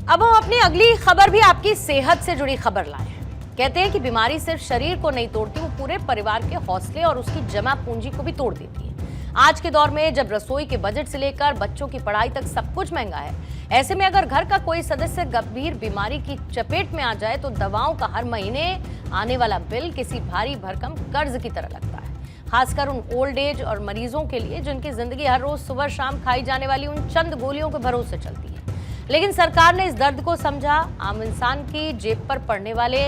अब हम अपनी अगली खबर भी आपकी सेहत से जुड़ी खबर लाए हैं। कहते हैं कि बीमारी सिर्फ शरीर को नहीं तोड़ती, वो पूरे परिवार के हौसले और उसकी जमा पूंजी को भी तोड़ देती है। आज के दौर में जब रसोई के बजट से लेकर बच्चों की पढ़ाई तक सब कुछ महंगा है, ऐसे में अगर घर का कोई सदस्य गंभीर बीमारी की चपेट में आ जाए तो दवाओं का हर महीने आने वाला बिल किसी भारी भरकम कर्ज की तरह लगता है। खासकर उन ओल्ड एज और मरीजों के लिए जिनकी जिंदगी हर रोज सुबह शाम खाई जाने वाली उन चंद गोलियों के भरोसे चलती है। लेकिन सरकार ने इस दर्द को समझा, आम इंसान की जेब पर पड़ने वाले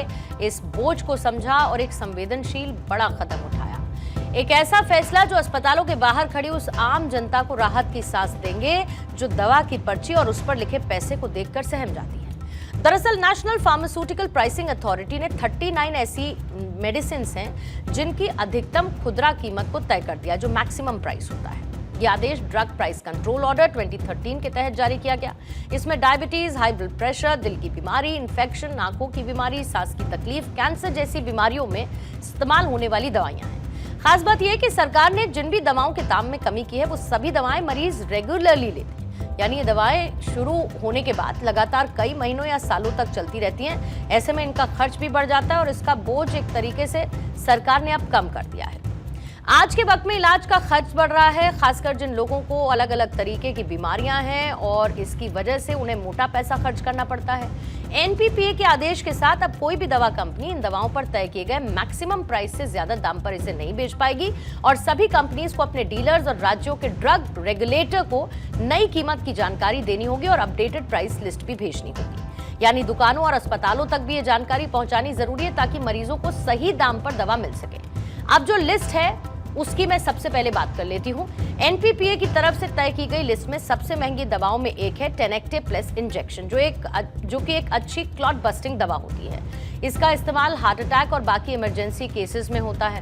इस बोझ को समझा और एक संवेदनशील बड़ा कदम उठाया। एक ऐसा फैसला जो अस्पतालों के बाहर खड़ी उस आम जनता को राहत की सांस देंगे जो दवा की पर्ची और उस पर लिखे पैसे को देखकर सहम जाती है। दरअसल नेशनल फार्मास्यूटिकल प्राइसिंग अथॉरिटी ने 39 ऐसी मेडिसिन हैं जिनकी अधिकतम खुदरा कीमत को तय कर दिया, जो मैक्सिमम प्राइस होता है। यह आदेश ड्रग प्राइस कंट्रोल ऑर्डर 2013 के तहत जारी किया गया। इसमें डायबिटीज, हाई ब्लड प्रेशर, दिल की बीमारी, इन्फेक्शन, आंखों की बीमारी, सांस की तकलीफ, कैंसर जैसी बीमारियों में इस्तेमाल होने वाली दवाइयां हैं। खास बात यह है कि सरकार ने जिन भी दवाओं के दाम में कमी की है वो सभी दवाएं मरीज रेगुलरली लेते हैं, यानी ये दवाएं शुरू होने के बाद लगातार कई महीनों या सालों तक चलती रहती हैं। ऐसे में इनका खर्च भी बढ़ जाता है और इसका बोझ एक तरीके से सरकार ने अब कम कर दिया है। आज के वक्त में इलाज का खर्च बढ़ रहा है, खासकर जिन लोगों को अलग अलग तरीके की बीमारियां हैं और इसकी वजह से उन्हें मोटा पैसा खर्च करना पड़ता है। एनपीपीए के आदेश के साथ अब कोई भी दवा कंपनी इन दवाओं पर तय किए गए मैक्सिमम प्राइस से ज्यादा दाम पर इसे नहीं बेच पाएगी और सभी कंपनीज को अपने डीलर्स और राज्यों के ड्रग रेगुलेटर को नई कीमत की जानकारी देनी होगी और अपडेटेड प्राइस लिस्ट भी भेजनी होगी। यानी दुकानों और अस्पतालों तक भी ये जानकारी पहुंचानी जरूरी है ताकि मरीजों को सही दाम पर दवा मिल सके। अब जो लिस्ट है उसकी मैं सबसे पहले बात कर लेती हूं। एनपीपीए की तरफ से तय की गई लिस्ट में सबसे महंगी दवाओं में एक है टेनेक्टे प्लस इंजेक्शन, जो कि एक अच्छी क्लॉट बस्टिंग दवा होती है। इसका इस्तेमाल हार्ट अटैक और बाकी इमरजेंसी केसेस में होता है,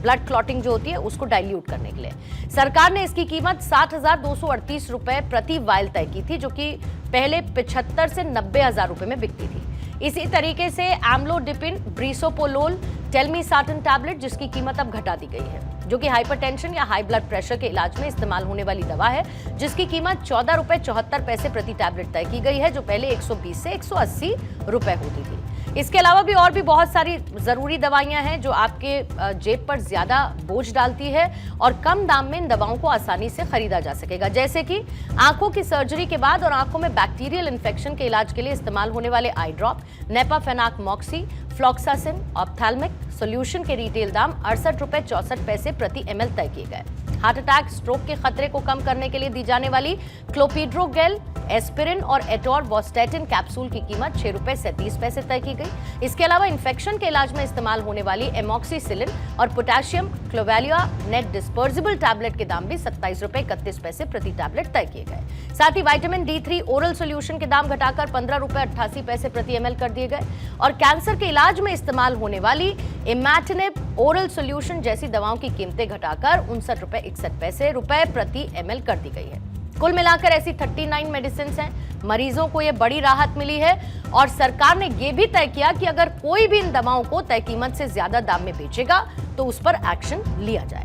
ब्लड क्लॉटिंग जो होती है उसको डाइल्यूट करने के लिए। सरकार ने इसकी कीमत 60,238 रुपए प्रति वायल तय की थी, जो कि पहले 75 से 90,000 रुपए में बिकती थी। इसी तरीके से एम्लोडिपिन, ब्रिसोपोलोल, टेलमीसाटन टैबलेट जिसकी कीमत अब घटा दी गई है, जो कि हाइपरटेंशन या हाई ब्लड प्रेशर के इलाज में इस्तेमाल होने वाली दवा है, जिसकी कीमत 14 रुपए 74 पैसे प्रति टैबलेट तय की गई है, जो पहले 120 से 180 रुपए होती थी। इसके अलावा भी बहुत सारी जरूरी दवाइयां हैं जो आपके जेब पर ज्यादा बोझ डालती है और कम दाम में इन दवाओं को आसानी से खरीदा जा सकेगा, जैसे कि आंखों की सर्जरी के बाद और आंखों में बैक्टीरियल इन्फेक्शन के इलाज के लिए इस्तेमाल होने वाले आई ड्रॉप, नेपाफेनाक मॉक्सी, फ्लॉक्सासिन ऑप्थेल्मिक सोल्यूशन के रिटेल दाम 68 रुपए 64 पैसे प्रति ml तय किए गए। हार्ट अटैक, स्ट्रोक के खतरे को कम करने के लिए दी जाने वाली क्लोपिड्रोगेल, एस्पिरिन और एटोरवॉस्टैटिन कैप्सूल की कीमत 6 रुपए 37 पैसे तय की गई। इसके अलावा इन्फेक्शन के इलाज में इस्तेमाल होने वाली एमॉक्सीसिलिन और पोटेशियम क्लोवेलिया नेट डिस्पर्सिबल टैबलेट के दाम भी 27 रुपए 31 पैसे प्रति टैबलेट तय किए गए। साथ ही विटामिन D3 ओरल सोल्यूशन के दाम घटाकर 15 रुपए 88 पैसे प्रति ml कर दिए गए और कैंसर के इलाज में इस्तेमाल होने वाली इमैटिनिब ओरल सोल्यूशन जैसी दवाओं की कीमतें घटाकर 59 रुपए 61 पैसे प्रति ml कर दी गई है। कुल मिलाकर ऐसी 39 मेडिसिन हैं। मरीजों को ये बड़ी राहत मिली है और सरकार ने ये भी तय किया कि अगर कोई भी इन दवाओं को तय कीमत से ज्यादा दाम में बेचेगा तो उस पर एक्शन लिया जाए।